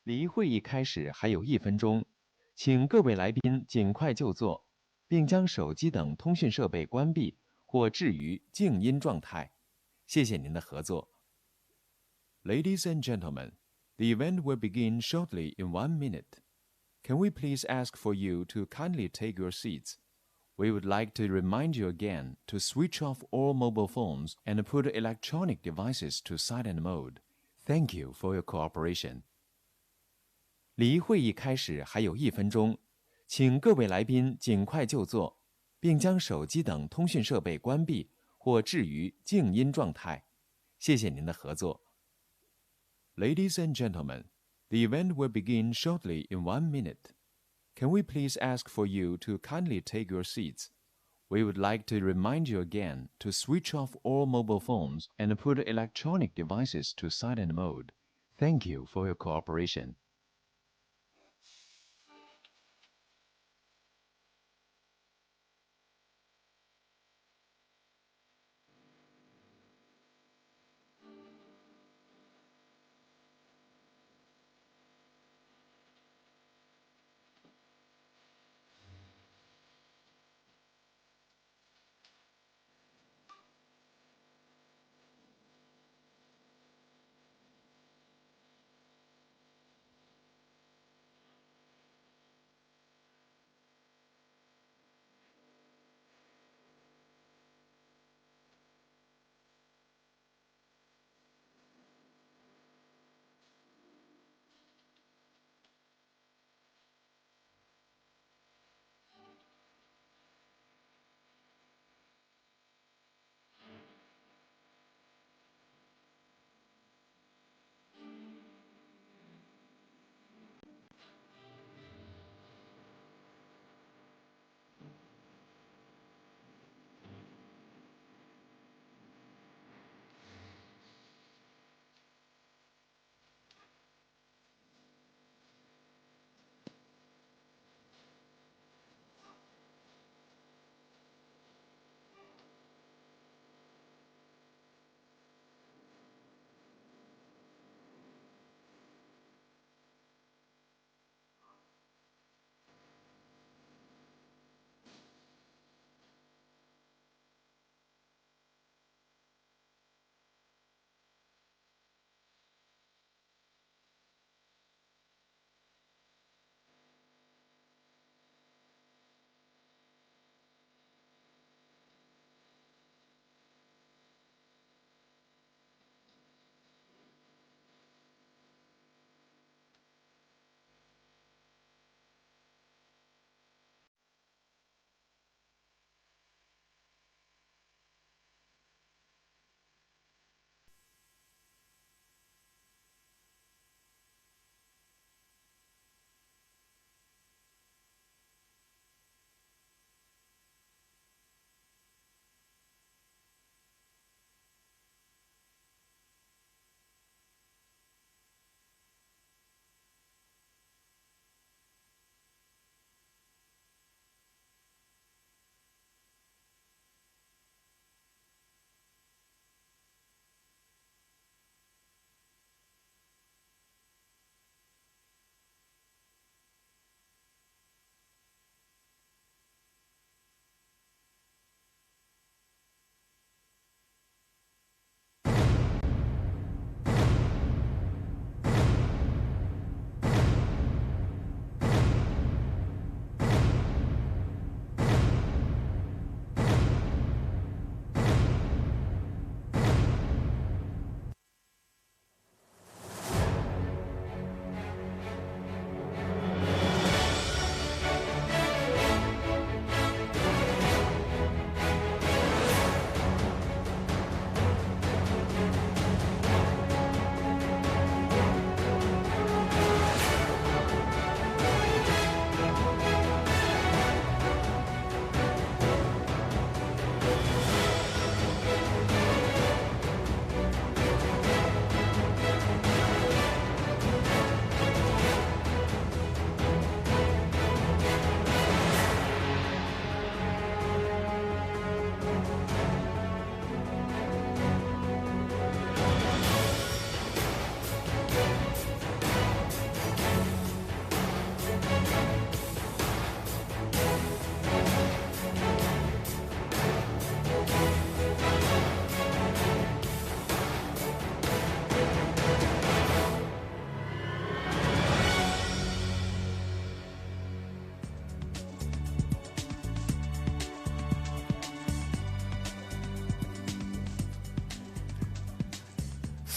离会议开始还有1分钟，请各位来宾尽快就座，并将手机等通讯设备关闭或置于静音状态。谢谢您的合作。Ladies and gentlemen, the event will begin shortly in 1 minute. Can we please ask for you to kindly take your seats? We would like to remind you again to switch off all mobile phones and put electronic devices to silent mode. Thank you for your cooperation. 离会议开始还有1分钟，请各位来宾尽快就座，并将手机等通讯设备关闭或置于静音状态。谢谢您的合作。Ladies and gentlemen, the event will begin shortly in 1 minute. Can we please ask for you to kindly take your seats? We would like to remind you again to switch off all mobile phones and put electronic devices to silent mode. Thank you for your cooperation.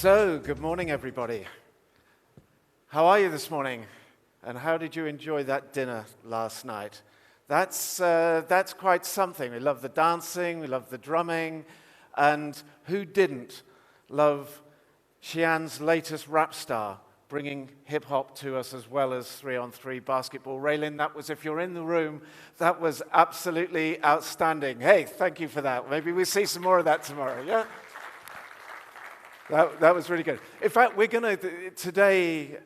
So, good morning, everybody. How are you this morning? And how did you enjoy that dinner last night? That's quite something. We love the dancing, we love the drumming, and who didn't love Xi'an's latest rap star, bringing hip-hop to us as well as 3-on-3 basketball. Raylin, that was, if you're in the room, that was absolutely outstanding. Hey, thank you for that. Maybe we'll see some more of that tomorrow, yeah? That was really good. In fact, we're going to, today,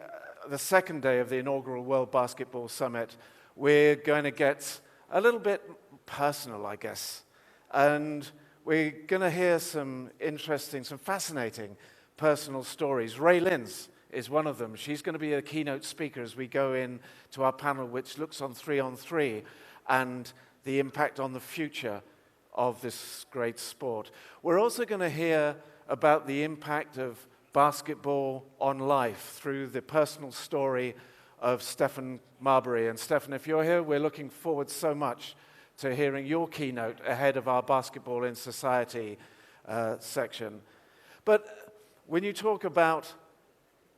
the second day of the inaugural World Basketball Summit, we're going to get a little bit personal, I guess. And we're going to hear some interesting, some fascinating personal stories. Raylin is one of them. She's going to be a keynote speaker as we go in to our panel, which looks on 3-on-3 and the impact on the future of this great sport. We're also going to hear about the impact of basketball on life through the personal story of Stephen Marbury. And Stephen, if you're here, we're looking forward so much to hearing your keynote ahead of our Basketball in Society section. But when you talk about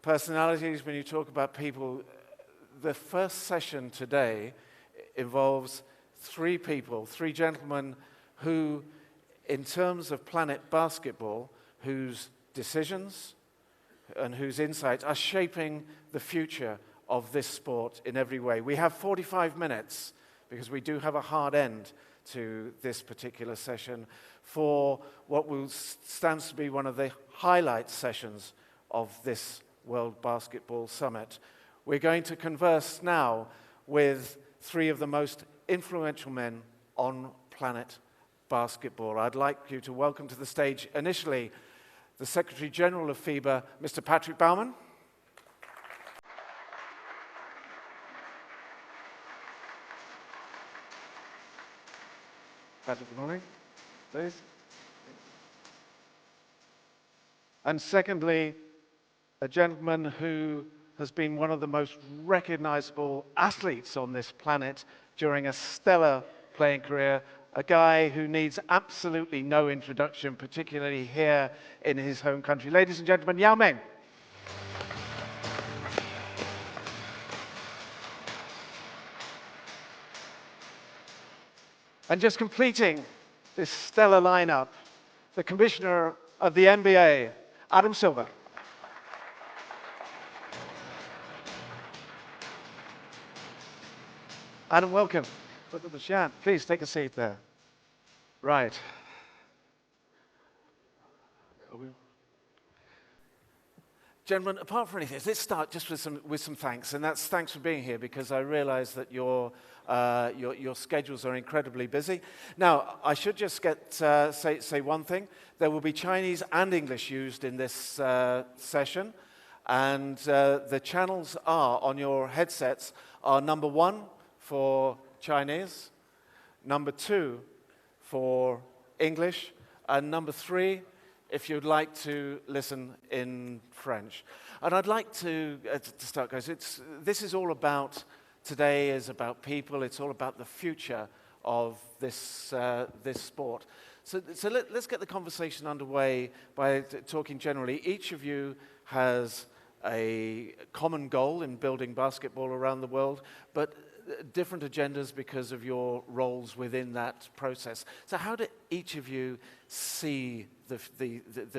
personalities, when you talk about people, the first session today involves three people, three gentlemen who, in terms of Planet Basketball, whose decisions and whose insights are shaping the future of this sport in every way. We have 45 minutes, because we do have a hard end to this particular session, for what will stands to be one of the highlight sessions of this World Basketball Summit. We're going to converse now with three of the most influential men on planet basketball. I'd like you to welcome to the stage initially the Secretary General of FIBA, Mr. Patrick Baumann. Patrick, good morning, please. And secondly, a gentleman who has been one of the most recognizable athletes on this planet during a stellar playing career, a guy who needs absolutely no introduction, particularly here in his home country. Ladies and gentlemen, Yao Ming. And just completing this stellar lineup, the Commissioner of the NBA, Adam Silver. Adam, welcome. Please take a seat there. Right. Gentlemen, apart from anything, let's start just with some thanks, and that's thanks for being here, because I realize that your schedules are incredibly busy. Now, I should just say one thing. There will be Chinese and English used in this session, and the channels are on your headsets are number 1 for Chinese, number 2 for English, and number 3 if you'd like to listen in French. And I'd like to start, guys, this is all about, today is about people, it's all about the future of this sport. So let's get the conversation underway by talking generally. Each of you has a common goal in building basketball around the world, but different agendas because of your roles within that process. So how do each of you see the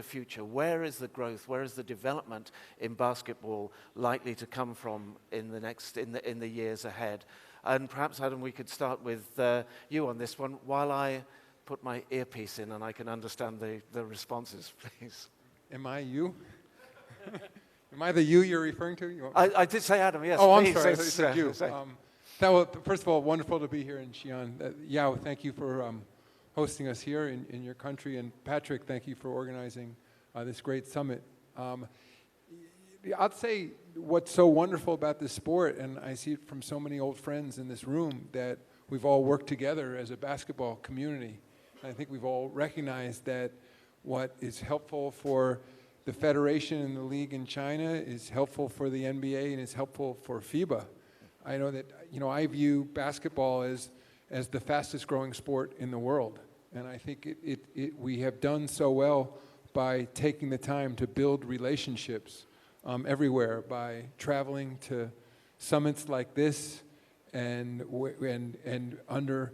future? Where is the growth? Where is the development in basketball likely to come from in the years ahead? And perhaps, Adam, we could start with you on this one while I put my earpiece in and I can understand the responses, please. Am I you? Am I the you you're referring to? I did say Adam, yes. Oh, please. I'm sorry. I thought you said you. First of all, wonderful to be here in Xi'an. Yao, thank you for hosting us here in your country. And Patrick, thank you for organizing this great summit. I'd say what's so wonderful about this sport, and I see it from so many old friends in this room, that we've all worked together as a basketball community. And I think we've all recognized that what is helpful for the federation and the league in China is helpful for the NBA and is helpful for FIBA. I know that, I view basketball as the fastest growing sport in the world. And I think we have done so well by taking the time to build relationships everywhere, by traveling to summits like this, and under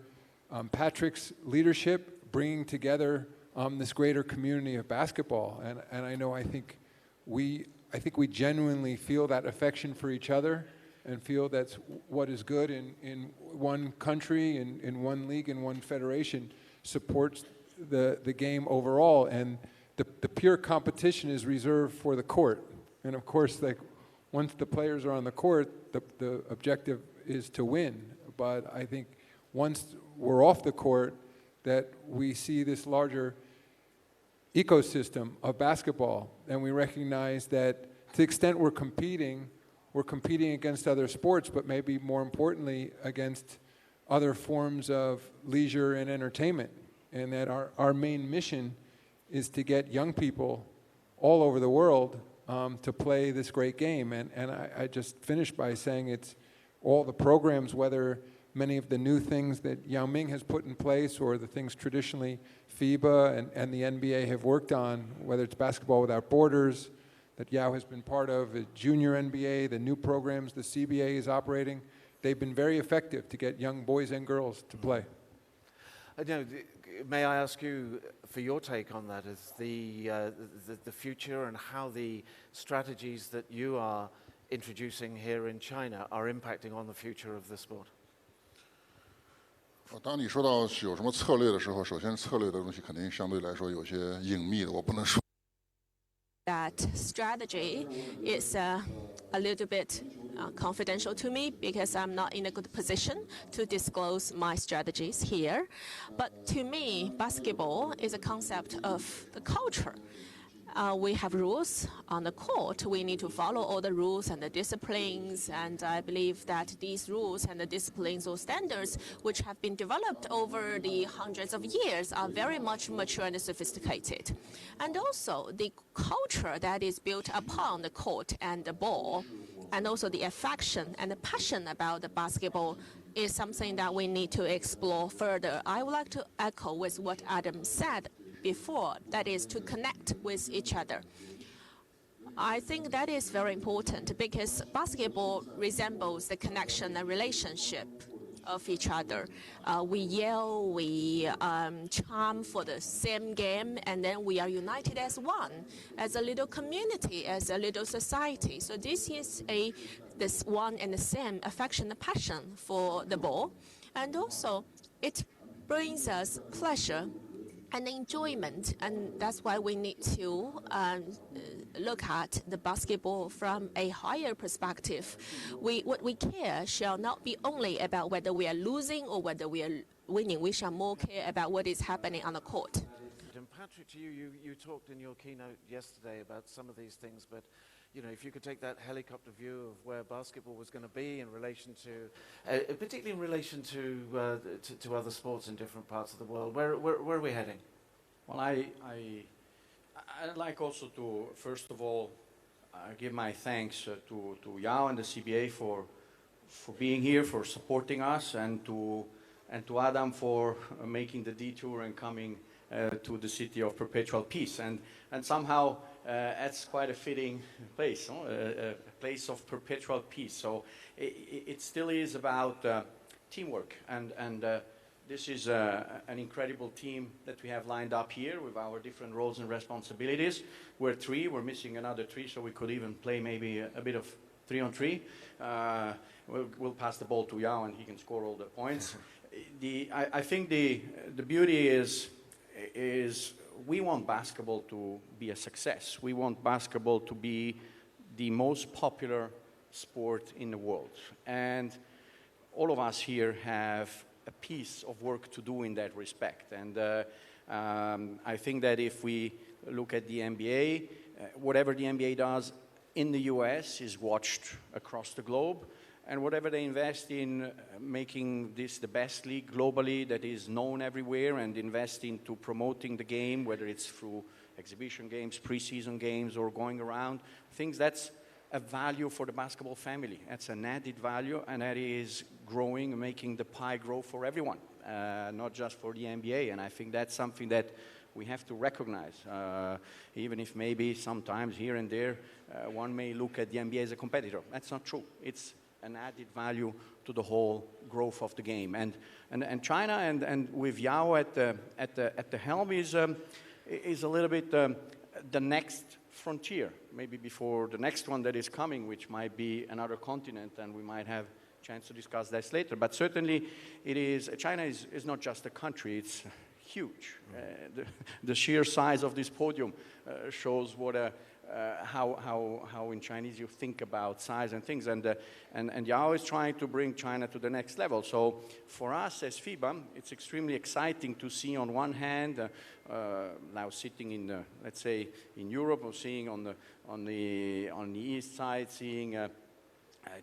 Patrick's leadership, bringing together this greater community of basketball. And I think we genuinely feel that affection for each other, and feel that's what is good in one country, in one league, in one federation, supports the game overall. And the pure competition is reserved for the court. And of course, like, once the players are on the court, the objective is to win. But I think once we're off the court, that we see this larger ecosystem of basketball, and we recognize that to the extent we're competing against other sports, but maybe more importantly against other forms of leisure and entertainment, and that our main mission is to get young people all over the world to play this great game. And I just finished by saying it's all the programs, whether many of the new things that Yao Ming has put in place, or the things traditionally FIBA and the NBA have worked on, whether it's Basketball Without Borders, that Yao has been part of, the Junior NBA, the new programs the CBA is operating, they've been very effective to get young boys and girls to play. May I ask you for your take on that, as the future and how the strategies that you are introducing here in China are impacting on the future of the sport? 当你说到有什么策略的时候，首先策略的东西肯定相对来说有些隐秘的，我不能说。That strategy is a little bit confidential to me, because I'm not in a good position to disclose my strategies here. But to me, basketball is a concept of the culture. We have rules on the court. We need to follow all the rules and the disciplines, and I believe that these rules and the disciplines or standards, which have been developed over the hundreds of years, are very much mature and sophisticated. And also the culture that is built upon the court and the ball, and also the affection and the passion about the basketball, is something that we need to explore further. I would like to echo with what Adam said before, that is to connect with each other. I think that is very important, because basketball resembles the connection and relationship of each other. We yell, we charm for the same game, and then we are united as one, as a little community, as a little society. So this is this one and the same affection and passion for the ball. And also, it brings us pleasure and enjoyment, and that's why we need to look at the basketball from a higher perspective. What we care shall not be only about whether we are losing or whether we are winning. We shall more care about what is happening on the court. And Patrick, to you talked in your keynote yesterday about some of these things, but if you could take that helicopter view of where basketball was going to be in relation to, particularly in relation to other sports in different parts of the world, where are we heading? Well, I'd like also to, first of all, give my thanks to Yao and the CBA for being here, for supporting us, and to Adam for making the detour and coming to the city of perpetual peace. And somehow that's quite a fitting place, a place of perpetual peace. So it still is about teamwork, and this is an incredible team that we have lined up here with our different roles and responsibilities. We're missing another 3, so we could even play maybe a bit of 3-on-3. We'll pass the ball to Yao and he can score all the points. I think the beauty is we want basketball to be a success. We want basketball to be the most popular sport in the world. And all of us here have a piece of work to do in that respect. And I think that if we look at the NBA, whatever the NBA does in the US is watched across the globe. And whatever they invest in making this the best league globally that is known everywhere, and invest into promoting the game, whether it's through exhibition games, preseason games, or going around, I think that's a value for the basketball family. That's an added value, and that is growing and making the pie grow for everyone. not just for the NBA. And I think that's something that we have to recognize, even if maybe sometimes here and there one may look at the NBA as a competitor. That's not true. It's an added value to the whole growth of the game. And China and with Yao at the helm is a little bit the next frontier, maybe before the next one that is coming, which might be another continent, and we might have a chance to discuss this later. But certainly China is not just a country, it's huge. The sheer size of this podium shows what how in Chinese you think about size and things, and Yao is trying to bring China to the next level. So for us as FIBA, it's extremely exciting to see on one hand, now sitting in let's say in Europe, or seeing on the east side, seeing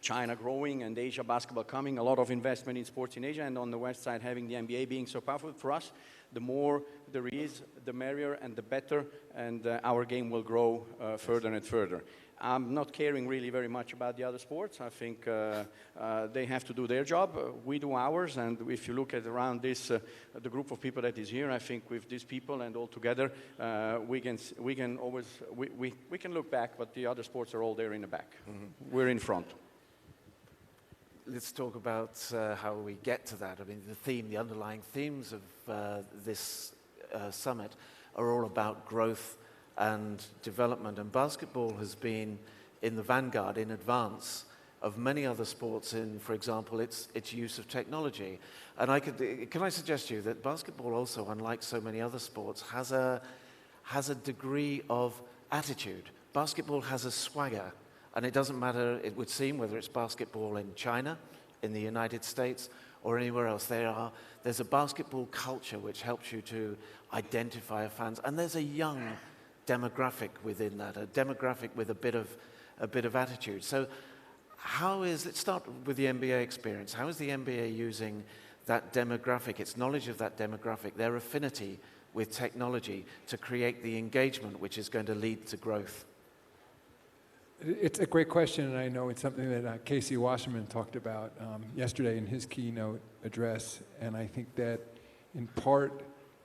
China growing and Asia basketball coming, a lot of investment in sports in Asia, and on the west side having the NBA being so powerful. For us, the more there is, the merrier and the better, and our game will grow further and further. I'm not caring really very much about the other sports. I think they have to do their job. We do ours, and if you look at around this, the group of people that is here, I think with these people and all together, we can always look back, but the other sports are all there in the back. Mm-hmm. We're in front. Let's talk about how we get to that. I mean, the underlying themes of this summit are all about growth and development. And basketball has been in the vanguard, in advance of many other sports in, for example, its use of technology. And can I suggest to you that basketball also, unlike so many other sports, has a degree of attitude. Basketball has a swagger. And it doesn't matter, it would seem, whether it's basketball in China, in the United States, or anywhere else. There's a basketball culture which helps you to identify fans. And there's a young demographic within that, a demographic with a bit of attitude. So let's start with the NBA experience. How is the NBA using that demographic, its knowledge of that demographic, their affinity with technology to create the engagement which is going to lead to growth? It's a great question, and I know it's something that Casey Wasserman talked about yesterday in his keynote address. And I think that, in part,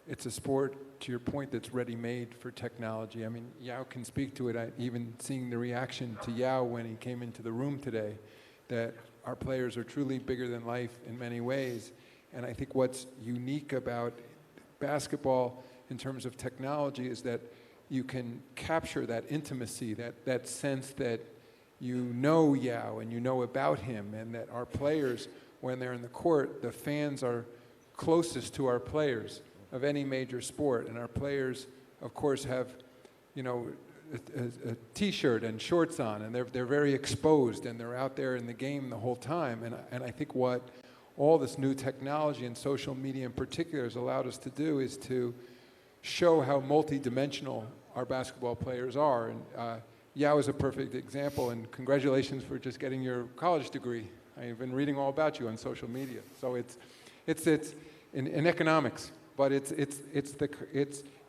it's a sport, to your point, that's ready-made for technology. I mean, Yao can speak to it. Even seeing the reaction to Yao when he came into the room today, that our players are truly bigger than life in many ways. And I think what's unique about basketball in terms of technology is that you can capture that intimacy, that sense that you know Yao and you know about him, and that our players, when they're in the court, the fans are closest to our players of any major sport. And our players, of course, have, a T-shirt and shorts on, and they're very exposed, and they're out there in the game the whole time. And I think what all this new technology and social media in particular has allowed us to do is to show how multidimensional our basketball players are. And Yao is a perfect example, and congratulations for just getting your college degree. I've been reading all about you on social media. So it's in economics, but it's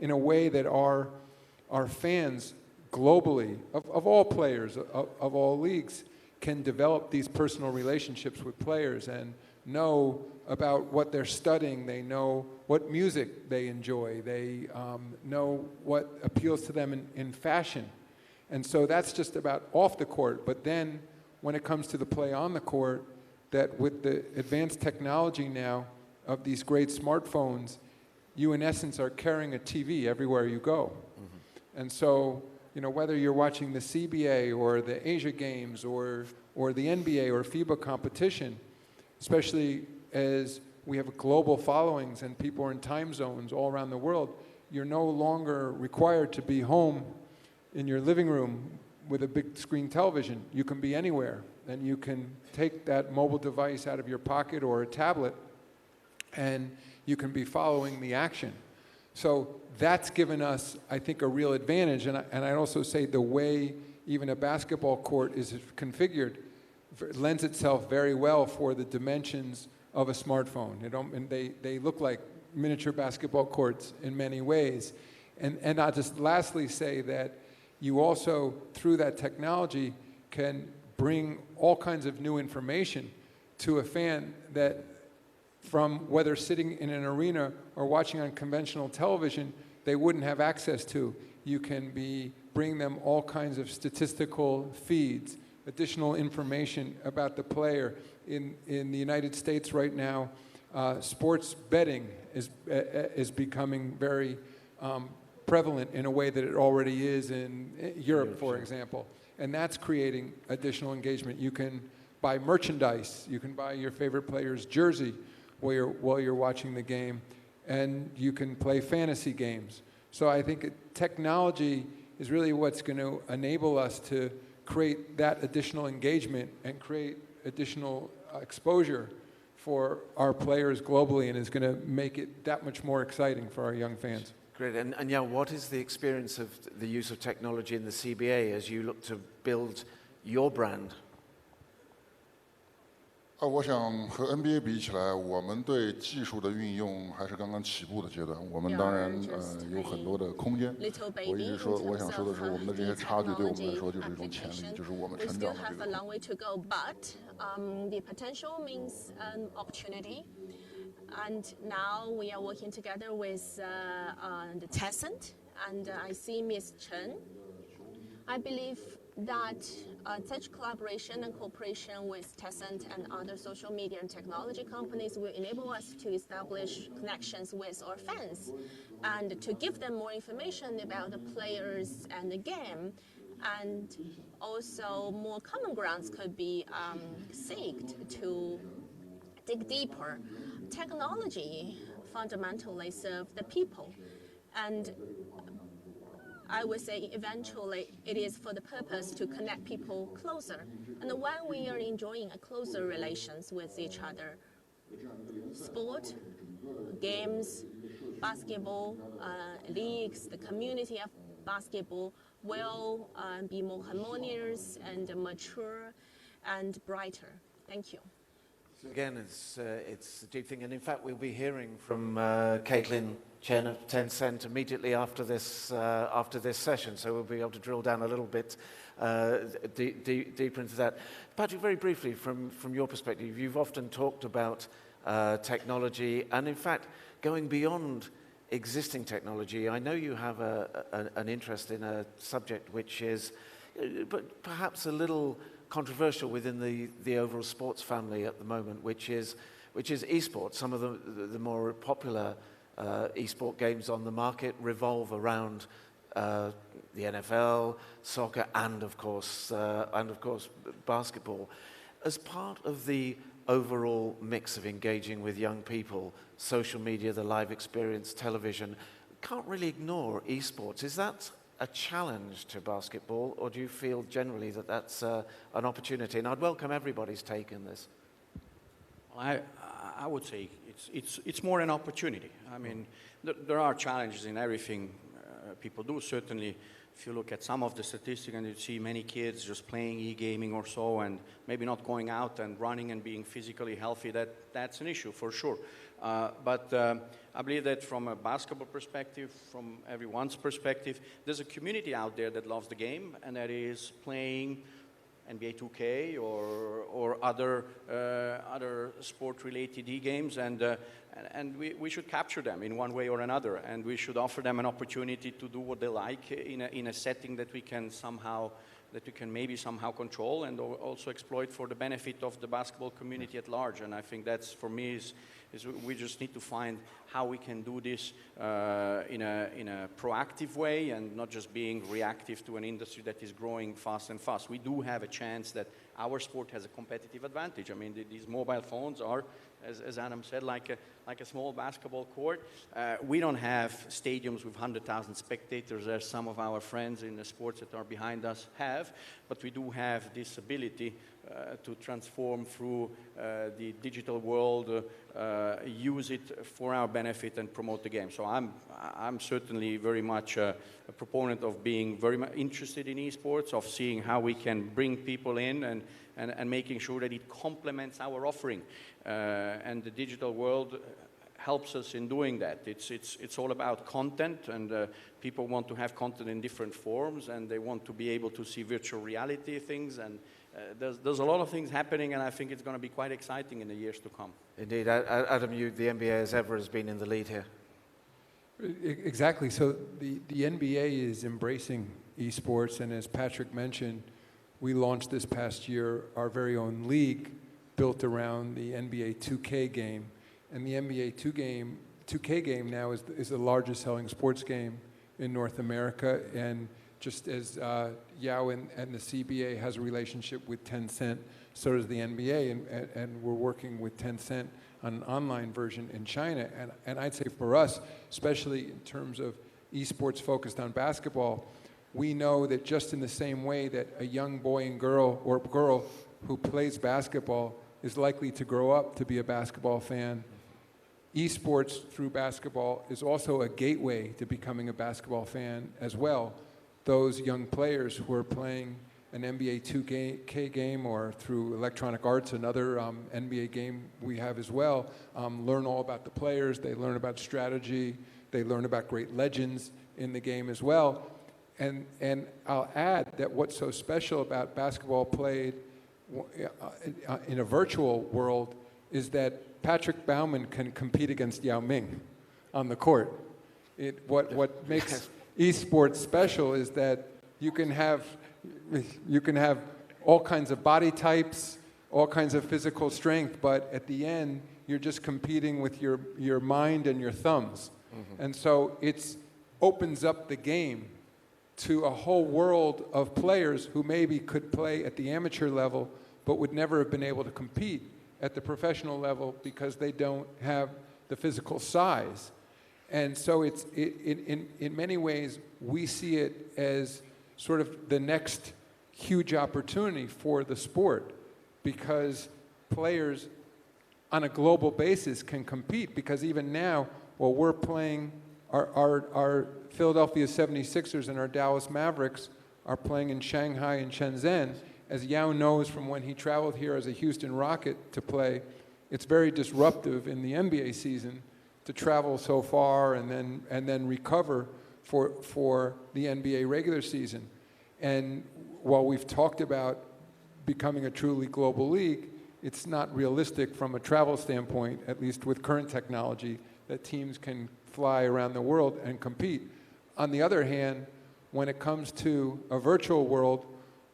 in a way that our fans globally, of all players, of all leagues, can develop these personal relationships with players and know about what they're studying. They know what music they enjoy. They know what appeals to them in fashion. And so that's just about off the court. But then when it comes to the play on the court, that with the advanced technology now of these great smartphones, you in essence are carrying a TV everywhere you go. Mm-hmm. And so, whether you're watching the CBA or the Asia Games or the NBA or FIBA competition, especially as we have global followings and people are in time zones all around the world, you're no longer required to be home in your living room with a big screen television. You can be anywhere, and you can take that mobile device out of your pocket or a tablet, and you can be following the action. So that's given us, I think, a real advantage. And I'd also say the way even a basketball court is configured lends itself very well for the dimensions of a smartphone. And they look like miniature basketball courts in many ways. And I'll just lastly say that you also, through that technology, can bring all kinds of new information to a fan that from whether sitting in an arena or watching on conventional television, they wouldn't have access to. You can bring them all kinds of statistical feeds, additional information about the player. In the United States right now, sports betting is becoming very prevalent in a way that it already is in Europe, for example. And that's creating additional engagement. You can buy merchandise. You can buy your favorite player's jersey while you're watching the game. And you can play fantasy games. So I think technology is really what's going to enable us to create that additional engagement and create additional exposure for our players globally, and is going to make it that much more exciting for our young fans. Great. And Yao, what is the experience of the use of technology in the CBA as you look to build your brand? 我想和 NBA 比起来，我们对技术的运用还是刚刚起步的阶段。我们当然有很多的空间。我一直说，我想说的是，我们的这些差距对我们来说就是一种潜力，就是我们成长的这个。And now we are working together with the Tencent, and I see Ms. Chen. I believe that such collaboration and cooperation with Tencent and other social media and technology companies will enable us to establish connections with our fans and to give them more information about the players and the game. And also more common grounds could be sought to dig deeper. Technology fundamentally serves the people, and I would say eventually it is for the purpose to connect people closer. And when we are enjoying a closer relations with each other, sport, games, basketball, leagues, the community of basketball will be more harmonious and mature and brighter. Thank you. Again, it's a deep thing, and in fact, we'll be hearing from Caitlin Chen of Tencent immediately after this session. So we'll be able to drill down a little bit deeper into that. Patrick, very briefly, from your perspective, you've often talked about technology, and in fact, going beyond existing technology. I know you have an interest in a subject which is, but perhaps a little controversial within the overall sports family at the moment, which is esports. Some of the more popular esport games on the market revolve around the NFL, soccer, and of course basketball. As part of the overall mix of engaging with young people, social media, the live experience, television, can't really ignore esports. Is that a challenge to basketball, or do you feel generally that that's an opportunity? And I'd welcome everybody's take in this. Well, I would say it's more an opportunity. I mean, there are challenges in everything people do. Certainly, if you look at some of the statistics and you see many kids just playing e-gaming or so, and maybe not going out and running and being physically healthy, that's an issue for sure. But I believe that from a basketball perspective, from everyone's perspective, there's a community out there that loves the game and that is playing NBA 2K or other sport-related e-games, and we should capture them in one way or another, and we should offer them an opportunity to do what they like in a setting that we can maybe somehow control and also exploit for the benefit of the basketball community at large. And I think that's, for me, is we just need to find how we can do this in a proactive way and not just being reactive to an industry that is growing fast and fast. We do have a chance that our sport has a competitive advantage. I mean, these mobile phones are, as Adam said, like a small basketball court. We don't have stadiums with 100,000 spectators as some of our friends in the sports that are behind us have, but we do have this ability to transform through the digital world, use it for our benefit and promote the game. So I'm certainly very much a proponent of being very much interested in esports, of seeing how we can bring people in and making sure that it complements our offering. And the digital world helps us in doing that. It's all about content, and people want to have content in different forms, and they want to be able to see virtual reality things, and there's a lot of things happening, and I think it's going to be quite exciting in the years to come. Indeed. Adam, the NBA as ever has been in the lead here. Exactly. So the NBA is embracing esports, and as Patrick mentioned, we launched this past year our very own league built around the NBA 2K game. And the NBA 2K game now is the largest selling sports game in North America. And just as Yao and the CBA has a relationship with Tencent, so does the NBA. And we're working with Tencent on an online version in China. And I'd say for us, especially in terms of esports focused on basketball, we know that just in the same way that a young boy and girl or girl who plays basketball is likely to grow up to be a basketball fan, esports through basketball is also a gateway to becoming a basketball fan as well. Those young players who are playing an NBA 2K game or through Electronic Arts, another NBA game we have as well, learn all about the players, they learn about strategy, they learn about great legends in the game as well. And I'll add that what's so special about basketball played in a virtual world is that Patrick Baumann can compete against Yao Ming on the court. What makes esports special is that you can have all kinds of body types, all kinds of physical strength, but at the end, you're just competing with your mind and your thumbs. Mm-hmm. And so it opens up the game to a whole world of players who maybe could play at the amateur level, but would never have been able to compete at the professional level because they don't have the physical size. And so in many ways, we see it as sort of the next huge opportunity for the sport, because players on a global basis can compete, because even now, while we're playing, our Philadelphia 76ers and our Dallas Mavericks are playing in Shanghai and Shenzhen. As Yao knows from when he traveled here as a Houston Rocket to play, it's very disruptive in the NBA season to travel so far and then recover for the NBA regular season. And while we've talked about becoming a truly global league, it's not realistic from a travel standpoint, at least with current technology, that teams can fly around the world and compete. On the other hand, when it comes to a virtual world,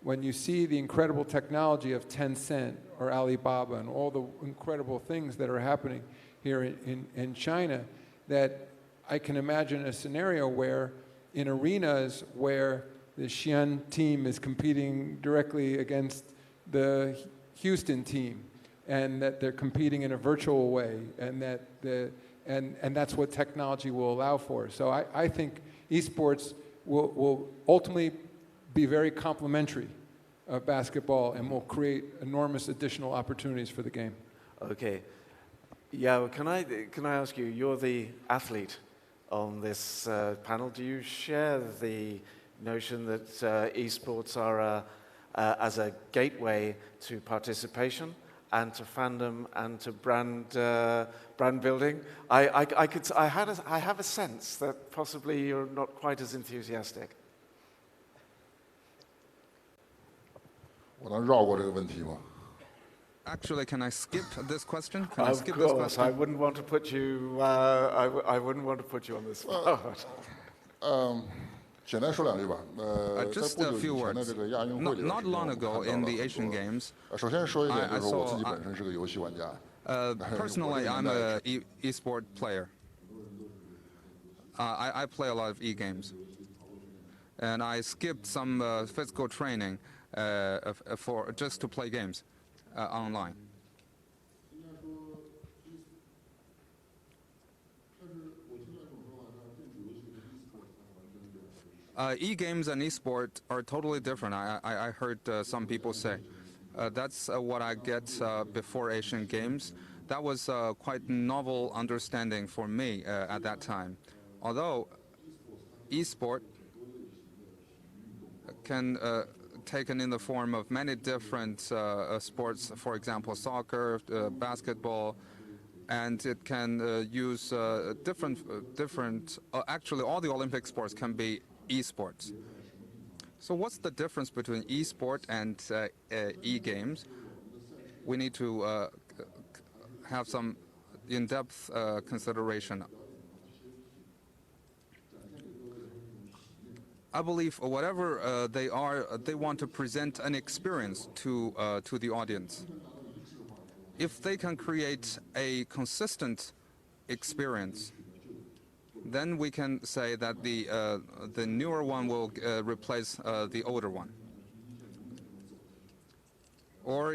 when you see the incredible technology of Tencent or Alibaba and all the incredible things that are happening here in China, that I can imagine a scenario where in arenas where the Xi'an team is competing directly against the Houston team, and that they're competing in a virtual way, and that's what technology will allow for. So I think esports will ultimately be very complementary of basketball and will create enormous additional opportunities for the game. Okay. Yao, can I ask you, you're the athlete on this panel. Do you share the notion that esports are as a gateway to participation and to fandom and to brand building? I have a sense that possibly you're not quite as enthusiastic. 我能绕过这个问题吗？ Actually, can I skip this question? Of course, I wouldn't want to put you. I wouldn't want to put you on the spot. 简单说两句吧。Just 在 a 不 few 久以前的 words. 这个亚运会里边， Not long ago in the Asian Games. 首先说一点，就是说我自己本身是个游戏玩家。 Personally, I'm an e-sport player. I play a lot of e-games, and I skipped some physical training for just to play games online. E-games and e-sport are totally different. I heard some people say. That's what I get before Asian Games. That was quite novel understanding for me at that time. Although e-sport can taken in the form of many different sports, for example, soccer, basketball, and it can use actually all the Olympic sports can be esports. So what's the difference between esport and e-games? We need to have some in-depth consideration. I believe whatever they are, they want to present an experience to the audience. If they can create a consistent experience, then we can say that the newer one will replace the older one. Or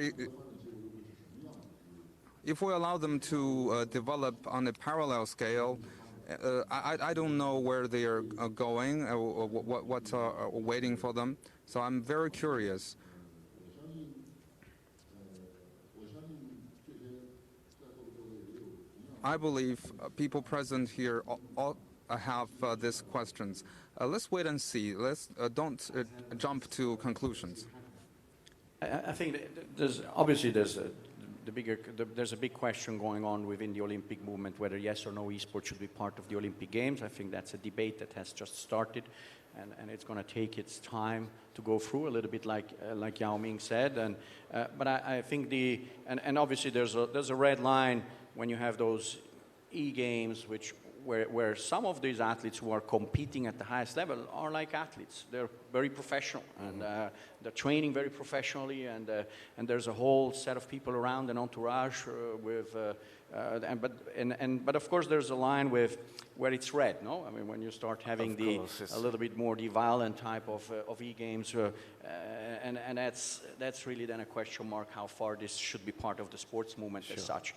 if we allow them to develop on a parallel scale, I don't know where they are going, what's waiting for them. So I'm very curious. I believe people present here all have these questions. Let's wait and see. Let's don't jump to conclusions. I think there's obviously there's a big question going on within the Olympic movement whether yes or no esports should be part of the Olympic Games. I think that's a debate that has just started, and it's going to take its time to go through a little bit like Yao Ming said. But I think and obviously there's a red line when you have those e-games where some of these athletes who are competing at the highest level are like athletes. They're very professional, and they're training very professionally, and there's a whole set of people around, an entourage but of course there's a line where it's red, no? I mean, when you start having a little bit more the violent type of e-games, and that's really then a question mark how far this should be part of the sports movement as such.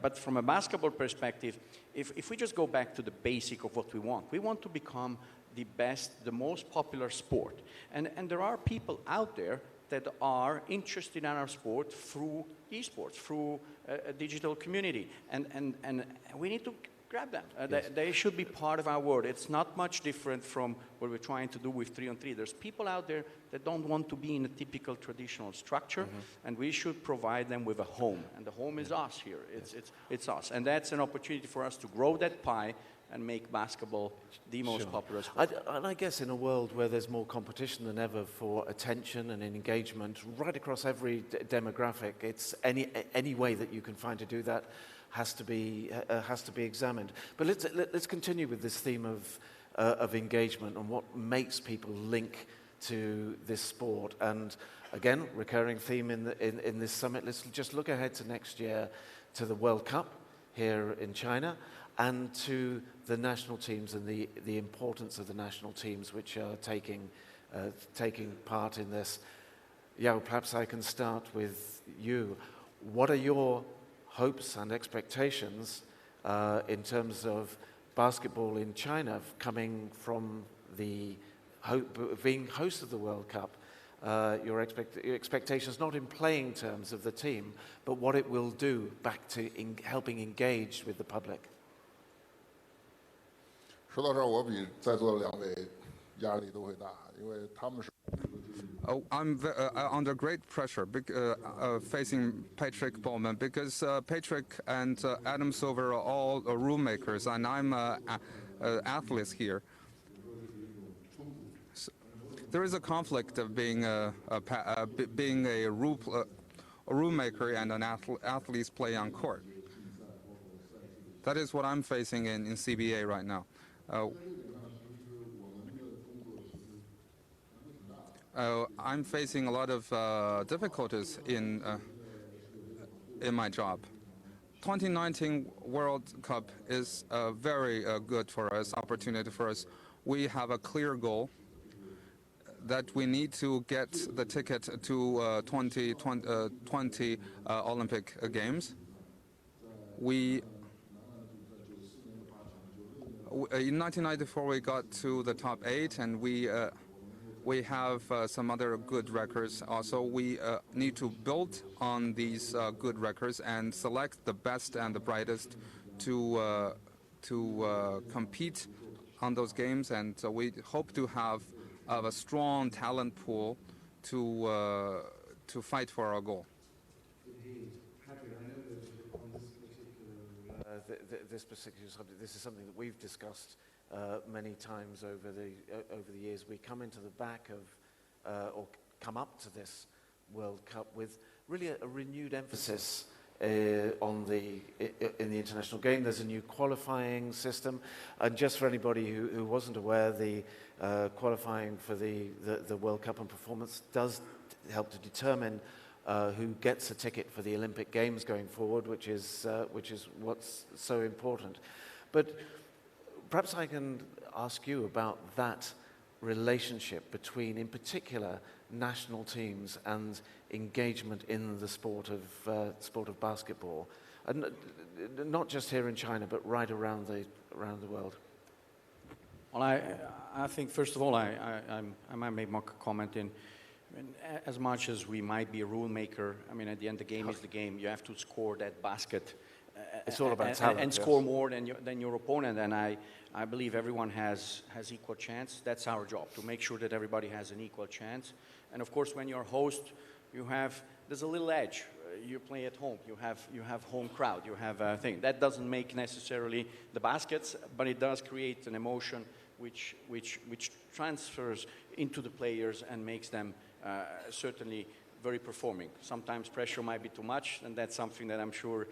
But from a basketball perspective, if we just go back to the basic of what we want to become the best, the most popular sport. And there are people out there that are interested in our sport through esports, through a digital community. And we need to grab them. They should be part of our world. It's not much different from what we're trying to do with 3-on-3. There's people out there that don't want to be in a typical traditional structure, and we should provide them with a home. And the home is us here. It's us. And that's an opportunity for us to grow that pie and make basketball the most popular sport. And I guess in a world where there's more competition than ever for attention and engagement right across every demographic, it's any way that you can find to do that has to be examined. But let's continue with this theme of engagement and what makes people link to this sport. And again, recurring theme in this summit. Let's just look ahead to next year, to the World Cup here in China, and to the national teams and the importance of the national teams which are taking part in this. Yao, perhaps I can start with you. What are your hopes and expectations in terms of basketball in China coming from being host of the World Cup? Your expectations, not in playing terms of the team, but what it will do back to helping engage with the public. 说到这儿，我比在座的两位压力都会大，因为他们是。I'm under great pressure facing Patrick Baumann because Patrick and Adam Silver are all rule makers, and I'm athletes here. So there is a conflict of being a rule maker and an athletes play on court. That is what I'm facing in CBA right now. I'm facing a lot of difficulties in my job. 2019 World Cup is very good for us, opportunity for us. We have a clear goal that we need to get the ticket to 2020 Olympic Games. In 1994 we got to the top 8, and we have some other good records. Also, we need to build on these good records and select the best and the brightest to compete on those games. And we hope to have a strong talent pool to fight for our goal. this particular subject. This is something that we've discussed many times over the years. We come into the back of, or come up to this World Cup with really a renewed emphasis in the international game. There's a new qualifying system, and just for anybody who wasn't aware, the qualifying for the World Cup and performance does help to determine who gets a ticket for the Olympic Games going forward, which is what's so important. But perhaps I can ask you about that relationship between, in particular, national teams and engagement in the sport of basketball, and not just here in China, but right around the world. Well, I think first of all, I might make more comment in. I mean, as much as we might be a rule maker, I mean, at the end, the game is the game. You have to score that basket. It's all about talent, and score more than your opponent. And I believe everyone has equal chance. That's our job, to make sure that everybody has an equal chance. And of course, when you're a host, there's a little edge. You play at home. You have home crowd. You have a thing that doesn't make necessarily the baskets, but it does create an emotion which transfers into the players and makes them certainly very performing. Sometimes pressure might be too much, and that's something that I'm sure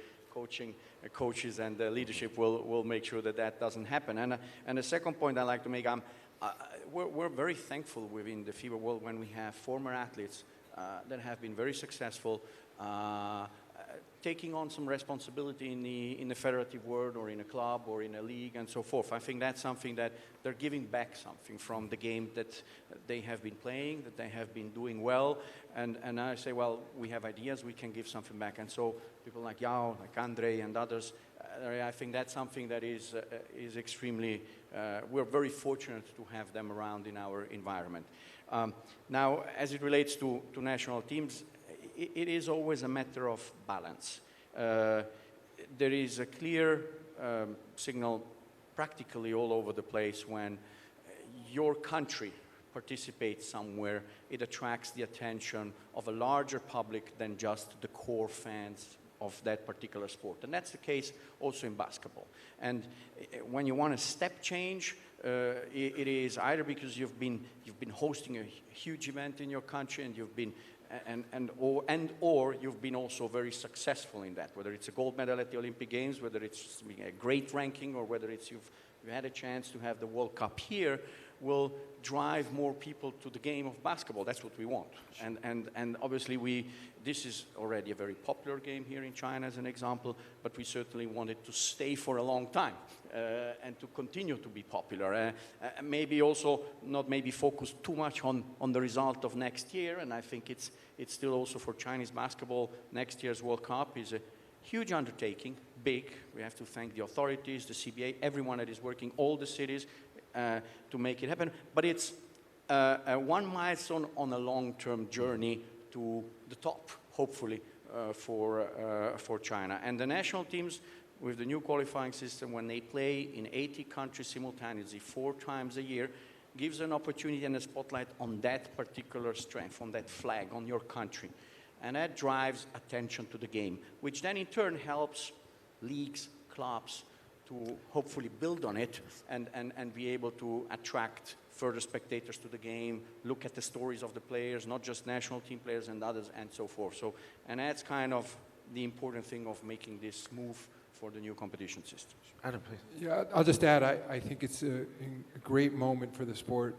coaches and leadership will make sure that doesn't happen. And the second point I'd like to make, we're very thankful within the FIBA world when we have former athletes that have been very successful, taking on some responsibility in the federative world or in a club or in a league and so forth. I think that's something that they're giving back something from the game that they have been playing, that they have been doing well. And I say, well, we have ideas, we can give something back. And so people like Yao, like Andre and others, I think that's something that is extremely, we're very fortunate to have them around in our environment. Now, as it relates to national teams, it is always a matter of balance. There is a clear signal practically all over the place when your country participates somewhere, it attracts the attention of a larger public than just the core fans of that particular sport. And that's the case also in basketball. And when you want a step change, it is either because you've been hosting a huge event in your country and you've been or you've been also very successful in that, whether it's a gold medal at the Olympic Games, whether it's a great ranking, or whether it's you've had a chance to have the World Cup here, will drive more people to the game of basketball. That's what we want. And obviously this is already a very popular game here in China as an example, but we certainly want it to stay for a long time and to continue to be popular. Maybe also not maybe focus too much on the result of next year, and I think it's still also for Chinese basketball, next year's World Cup is a huge undertaking, big. We have to thank the authorities, the CBA, everyone that is working, all the cities, to make it happen. But it's one milestone on a long-term journey to the top, hopefully, for China. And the national teams, with the new qualifying system, when they play in 80 countries simultaneously 4 times a year, gives an opportunity and a spotlight on that particular strength, on that flag, on your country. And that drives attention to the game, which then in turn helps leagues, clubs, to hopefully build on it and be able to attract further spectators to the game, look at the stories of the players, not just national team players and others, and so forth. So, and that's kind of the important thing of making this move for the new competition system. Adam, please. Yeah, I'll just add, I think it's a great moment for the sport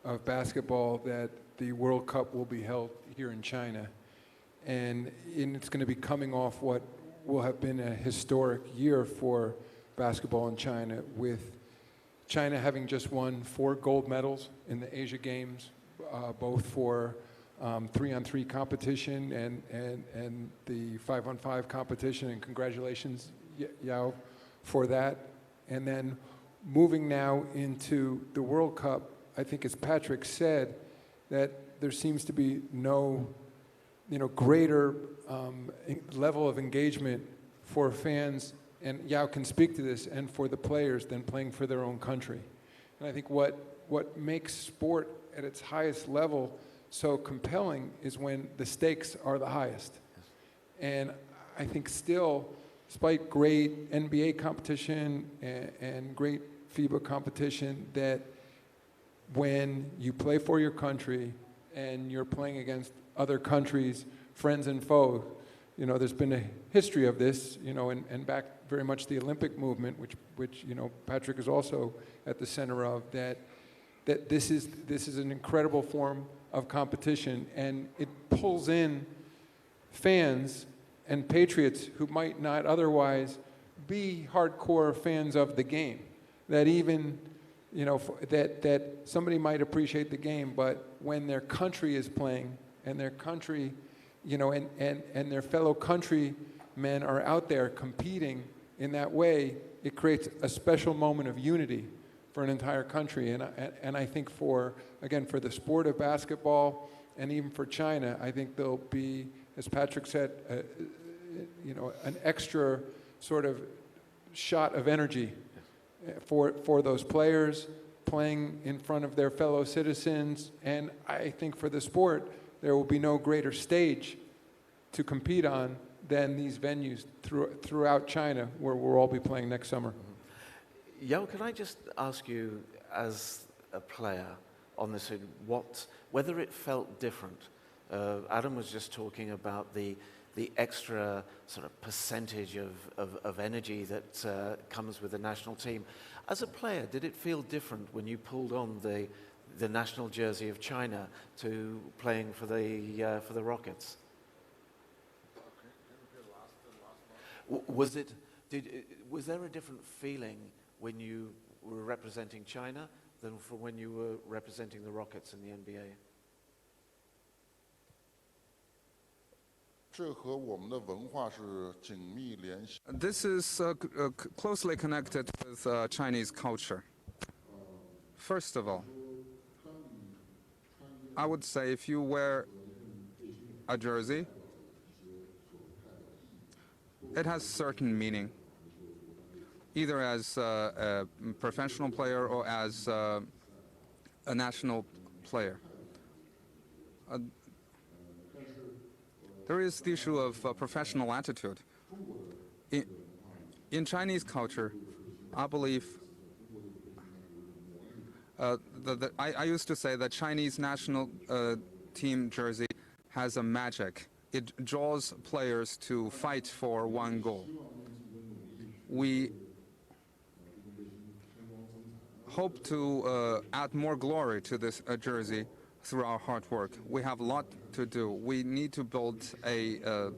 of basketball that the World Cup will be held here in China. And it's going to be coming off what will have been a historic year for basketball in China, with China having just won 4 gold medals in the Asia Games, both for 3-on-3 competition and the 5-on-5 competition, and congratulations, Yao, for that. And then moving now into the World Cup, I think as Patrick said, that there seems to be no greater level of engagement for fans, and Yao can speak to this, and for the players than playing for their own country. And I think what makes sport at its highest level so compelling is when the stakes are the highest. And I think still despite great NBA competition and great FIBA competition, that when you play for your country and you're playing against other countries, friends and foes, you know, there's been a history of this, you know, and back very much the Olympic movement, which you know, Patrick is also at the center of, that this is an incredible form of competition, and it pulls in fans and patriots who might not otherwise be hardcore fans of the game. That even, you know, that somebody might appreciate the game, but when their country is playing and their country, you know, and their fellow countrymen are out there competing in that way, it creates a special moment of unity for an entire country. And I think for the sport of basketball and even for China, I think there'll be, as Patrick said, you know, an extra sort of shot of energy for those players playing in front of their fellow citizens. And I think for the sport, there will be no greater stage to compete on than these venues throughout China, where we'll all be playing next summer. Yao, can I just ask you, as a player on this, whether it felt different? Adam was just talking about the extra sort of percentage of energy that comes with the national team. As a player, did it feel different when you pulled on the national jersey of China to playing for the Rockets? Was there a different feeling when you were representing China than from when you were representing the Rockets in the NBA? This is closely connected with Chinese culture. First of all, I would say if you wear a jersey, it has certain meaning, either as a professional player or as a national player. There is the issue of professional attitude. In Chinese culture, I believe, I used to say that Chinese national team jersey has a magic. It draws players to fight for one goal. We hope to add more glory to this jersey through our hard work. We have a lot to do. We need to build a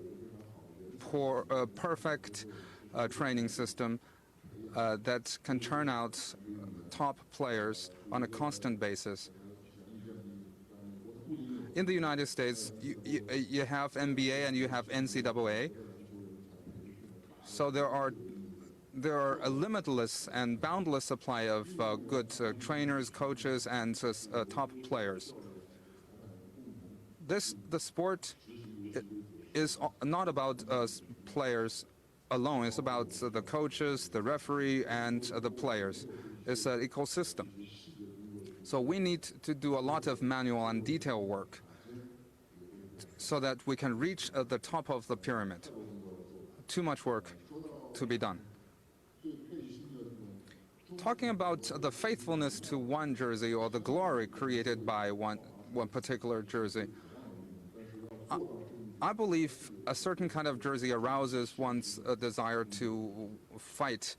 perfect training system that can turn out top players on a constant basis. In the United States, you have NBA and you have NCAA. So there are a limitless and boundless supply of good trainers, coaches, and top players. The sport is not about players alone. It's about the coaches, the referee, and the players. It's an ecosystem. So we need to do a lot of manual and detail work so that we can reach the top of the pyramid. Too much work to be done. Talking about the faithfulness to one jersey or the glory created by one particular jersey, I believe a certain kind of jersey arouses one's desire to fight,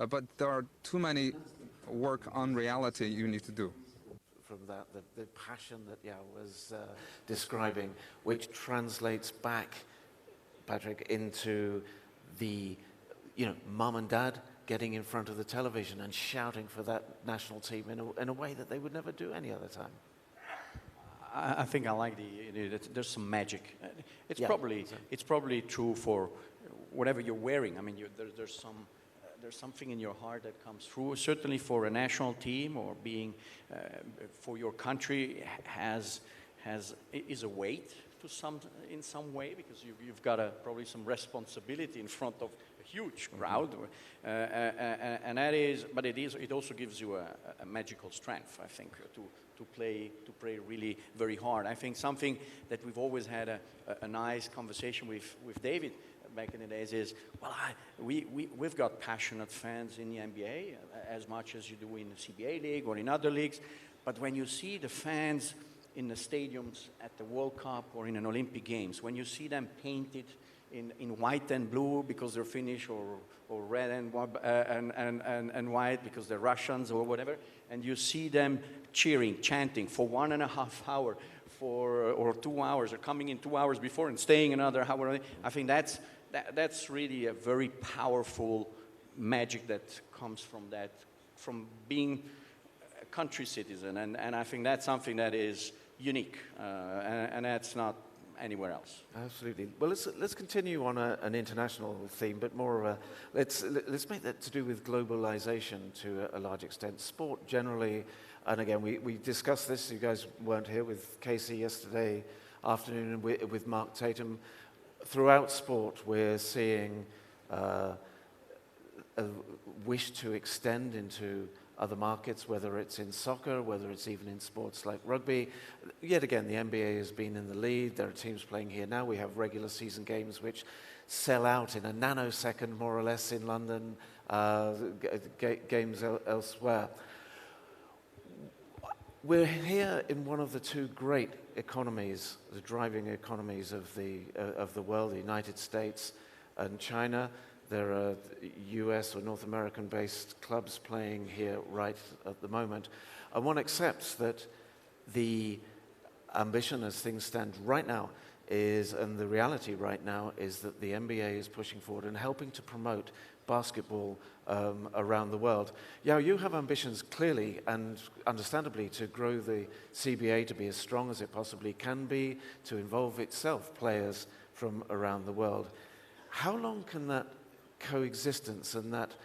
but there are too many work on reality you need to do. From that, the passion that Yao was describing, which translates back, Patrick, into the, you know, mum and dad getting in front of the television and shouting for that national team in a way that they would never do any other time. I think I like there's some magic. It's probably true for whatever you're wearing. I mean, there's something in your heart that comes through. Certainly for a national team or being for your country is a weight in some way, because you've got probably some responsibility in front of a huge crowd, and it also gives you a magical strength, I think, to play really very hard. I think something that we've always had a nice conversation with David. back in the days is, well, we've got passionate fans in the NBA as much as you do in the CBA league or in other leagues. But when you see the fans in the stadiums at the World Cup or in an Olympic Games, when you see them painted in white and blue because they're Finnish, or red and white because they're Russians or whatever, and you see them cheering, chanting for 1.5 hours or 2 hours, or coming in 2 hours before and staying another hour, I think that's really a very powerful magic that comes from that, from being a country citizen, and I think that's something that is unique, and that's not anywhere else. Absolutely. Well, let's continue on an international theme, but more of a, let's make that to do with globalization to a large extent. Sport generally, and again, we discussed this, you guys weren't here, with Casey yesterday afternoon and with Mark Tatum. Throughout sport, we're seeing a wish to extend into other markets, whether it's in soccer, whether it's even in sports like rugby. Yet again, the NBA has been in the lead. There are teams playing here now. We have regular season games which sell out in a nanosecond, more or less, in London, games elsewhere. We're here in one of the two great economies, the driving economies of the world, the United States and China. There are US or North American-based clubs playing here right at the moment. And one accepts that the ambition as things stand right now is, and the reality right now, is that the NBA is pushing forward and helping to promote basketball around the world. Yao, you have ambitions clearly and understandably to grow the CBA to be as strong as it possibly can be, to involve itself players from around the world. How long can that coexistence and that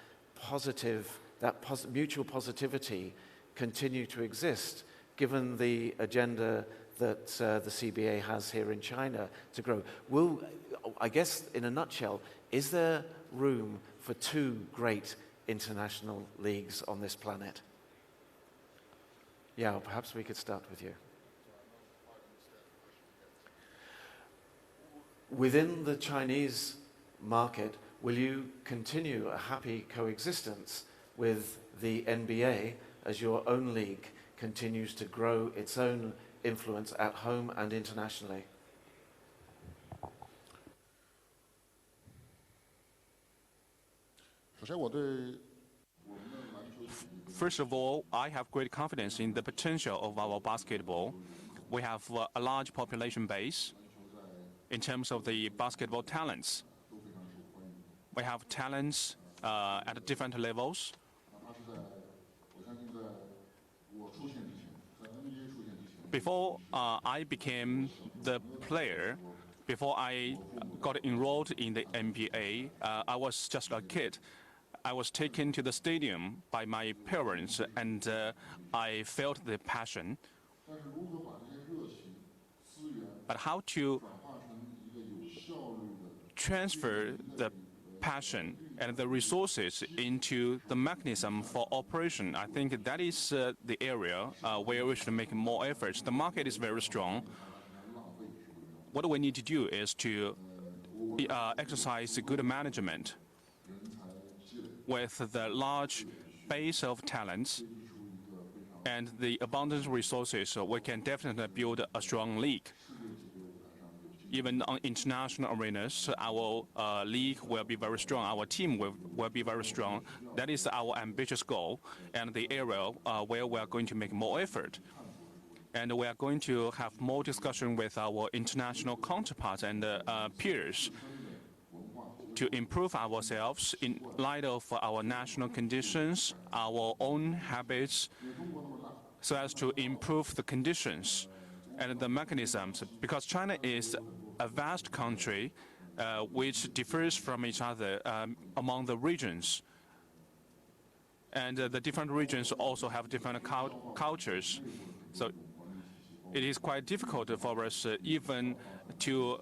mutual positivity continue to exist, given the agenda that the CBA has here in China to grow? I guess, in a nutshell, is there room for two great international leagues on this planet? Yeah, perhaps we could start with you. Within the Chinese market, will you continue a happy coexistence with the NBA as your own league continues to grow its own influence at home and internationally? First of all, I have great confidence in the potential of our basketball. We have a large population base in terms of the basketball talents. We have talents at different levels. Before I became the player, before I got enrolled in the NBA, I was just a kid. I was taken to the stadium by my parents, and I felt the passion. But how to transfer the passion and the resources into the mechanism for operation, I think that is the area where we should make more efforts. The market is very strong. What we need to do is to exercise good management. With the large base of talents and the abundant resources, we can definitely build a strong league. Even on international arenas, our league will be very strong, our team will be very strong. That is our ambitious goal and the area where we are going to make more effort. And we are going to have more discussion with our international counterparts and peers to improve ourselves in light of our national conditions, our own habits, so as to improve the conditions and the mechanisms. Because China is a vast country which differs from each other among the regions. And the different regions also have different cultures. So it is quite difficult for us even to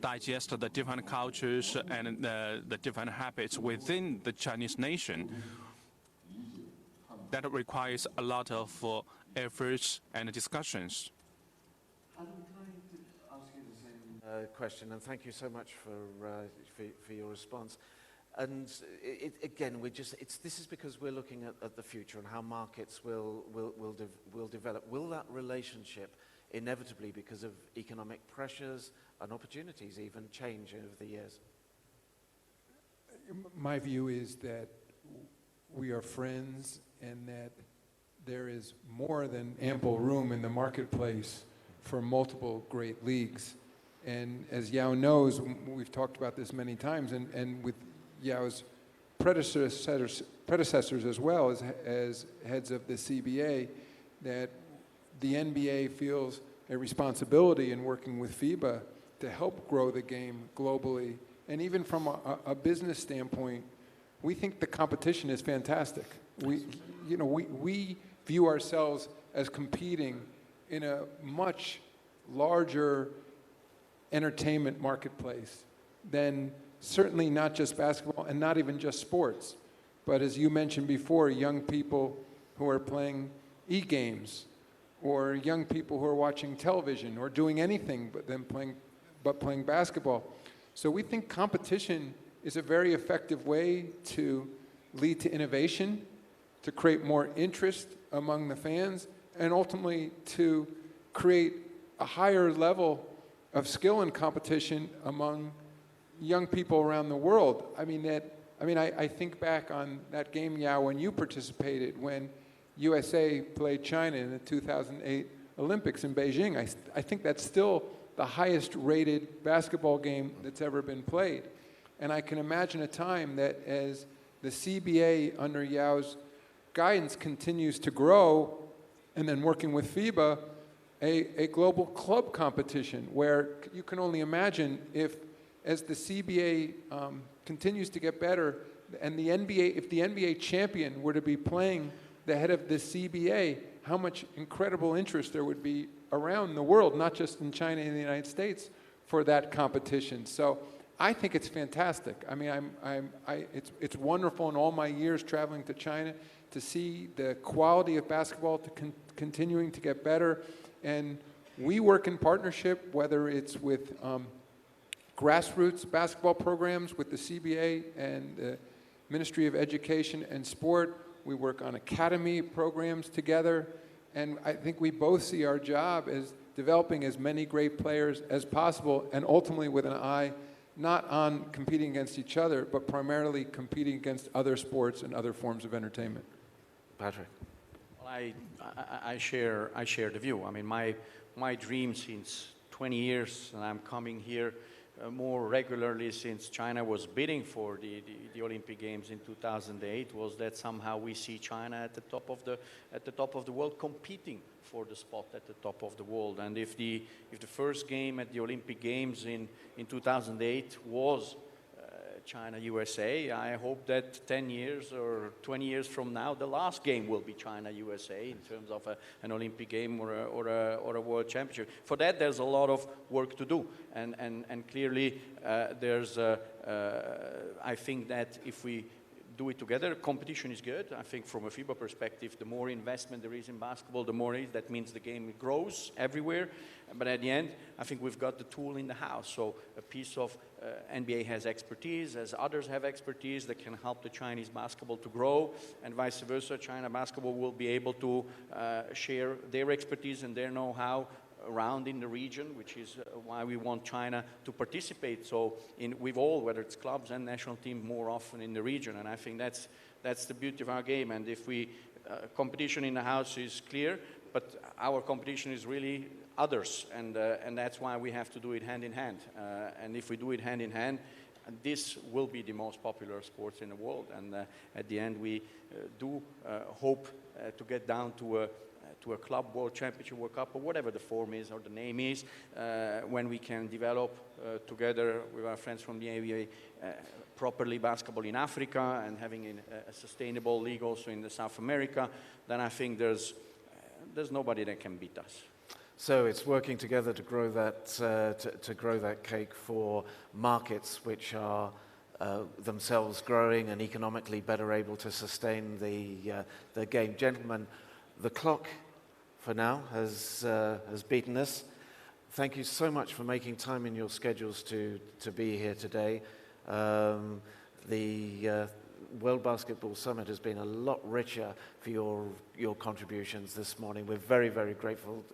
digest the different cultures and the different habits within the Chinese nation. That requires a lot of efforts and discussions. I'm trying to ask you the same question, and thank you so much for your response. And again, this is because we're looking at the future and how markets will develop. Will that relationship inevitably, because of economic pressures and opportunities, even change over the years? My view is that we are friends and that there is more than ample room in the marketplace for multiple great leagues. And as Yao knows, we've talked about this many times, and with Yao's predecessors as well as heads of the CBA, that the NBA feels a responsibility in working with FIBA to help grow the game globally. And even from a business standpoint, we think the competition is fantastic. We view ourselves as competing in a much larger entertainment marketplace than certainly not just basketball and not even just sports, but as you mentioned before, young people who are playing e-games, or young people who are watching television or doing anything but playing basketball. So we think competition is a very effective way to lead to innovation, to create more interest among the fans, and ultimately to create a higher level of skill and competition among young people around the world. I think back on that game, Yao, when you participated, when USA played China in the 2008 Olympics in Beijing. I think that's still the highest rated basketball game that's ever been played. And I can imagine a time that as the CBA under Yao's guidance continues to grow, and then working with FIBA, a global club competition where you can only imagine if, as the CBA continues to get better, and the NBA, if the NBA champion were to be playing the head of the CBA, how much incredible interest there would be around the world, not just in China and the United States, for that competition. So I think it's fantastic. It's wonderful in all my years traveling to China to see the quality of basketball continuing to get better. And we work in partnership, whether it's with grassroots basketball programs with the CBA and the Ministry of Education and Sport. We work on academy programs together, and I think we both see our job as developing as many great players as possible, and ultimately with an eye not on competing against each other, but primarily competing against other sports and other forms of entertainment. Patrick. Well, I share the view. I mean, my dream since 20 years, and I'm coming here more regularly since China was bidding for the Olympic Games in 2008, was that somehow we see China at the top of the world, competing for the spot at the top of the world. And if the first game at the Olympic Games in 2008 was China USA, I hope that 10 years or 20 years from now, the last game will be China USA in terms of an Olympic game or a world championship. For that, there's a lot of work to do, and clearly there's I think that if we do it together, competition is good. I think from a FIBA perspective, the more investment there is in basketball, the more that means the game grows everywhere. But at the end, I think we've got the tool in the house. So a piece of NBA has expertise, as others have expertise that can help the Chinese basketball to grow, and vice versa. China basketball will be able to share their expertise and their know-how around in the region, which is why we want China to participate. So with all, whether it's clubs and national team, more often in the region. And I think that's the beauty of our game. And if we competition in the house is clear, but our competition is really others, and that's why we have to do it hand in hand. And if we do it hand in hand, this will be the most popular sports in the world. And at the end, we do hope to get down to a club world championship, World Cup, or whatever the form is or the name is, when we can develop together with our friends from the NBA properly basketball in Africa and having a sustainable league also in the South America, then I think there's nobody that can beat us. So it's working together to grow that to grow that cake for markets which are themselves growing and economically better able to sustain the game. Gentlemen, the clock for now has beaten us. thank you so much for making time in your schedules to be here today. The World Basketball Summit has been a lot richer for your contributions this morning. We're very, very grateful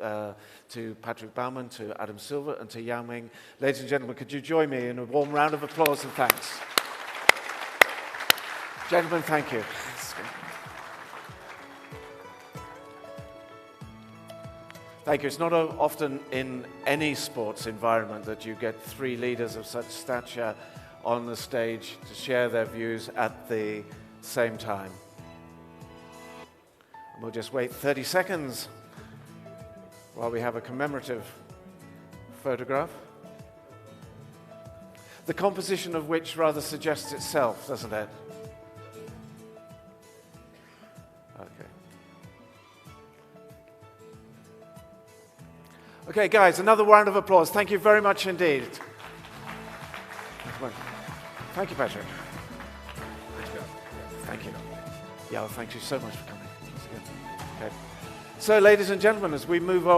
to Patrick Baumann, to Adam Silver, and to Yao Ming. Ladies and gentlemen, could you join me in a warm round of applause and thanks? Gentlemen, thank you. Thank you. It's not often in any sports environment that you get three leaders of such stature on the stage to share their views at the same time. And we'll just wait 30 seconds while we have a commemorative photograph, the composition of which rather suggests itself, doesn't it? Okay. Okay, guys, another round of applause. Thank you very much indeed. Thank you, Patrick. Thank you. Yao, thank you so much for coming. Okay. So, ladies and gentlemen, as we move on